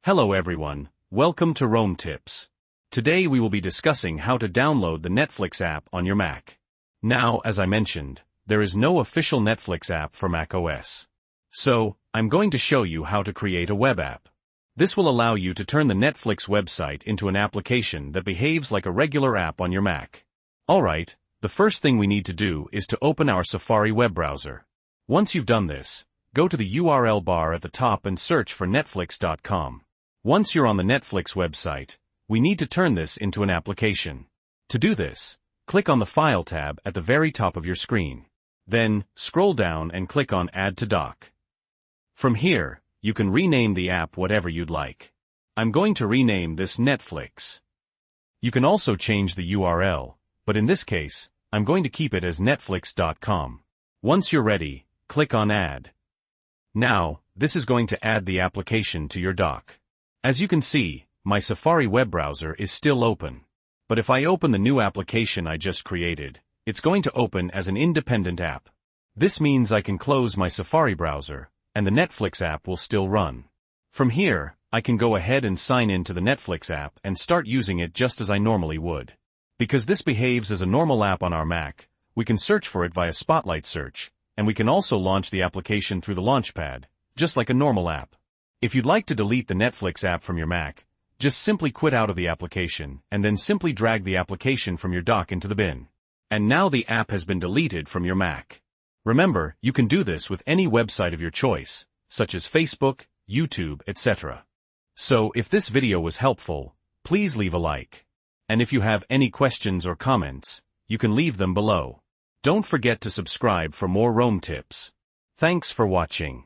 Hello everyone, welcome to Rome Tips. Today we will be discussing how to download the Netflix app on your Mac. Now, as I mentioned, there is no official Netflix app for macOS. So, I'm going to show you how to create a web app. This will allow you to turn the Netflix website into an application that behaves like a regular app on your Mac. Alright, the first thing we need to do is to open our Safari web browser. Once you've done this, go to the URL bar at the top and search for netflix.com. Once you're on the Netflix website, we need to turn this into an application. To do this, click on the File tab at the very top of your screen. Then, scroll down and click on Add to Dock. From here, you can rename the app whatever you'd like. I'm going to rename this Netflix. You can also change the URL, but in this case, I'm going to keep it as netflix.com. Once you're ready, click on Add. Now, this is going to add the application to your dock. As you can see, my Safari web browser is still open. But if I open the new application I just created, it's going to open as an independent app. This means I can close my Safari browser, and the Netflix app will still run. From here, I can go ahead and sign in to the Netflix app and start using it just as I normally would. Because this behaves as a normal app on our Mac, we can search for it via Spotlight search, and we can also launch the application through the Launchpad, just like a normal app. If you'd like to delete the Netflix app from your Mac, just simply quit out of the application, and then simply drag the application from your dock into the bin. And now the app has been deleted from your Mac. Remember, you can do this with any website of your choice, such as Facebook, YouTube, etc. So, if this video was helpful, please leave a like. And if you have any questions or comments, you can leave them below. Don't forget to subscribe for more Rome tips. Thanks for watching.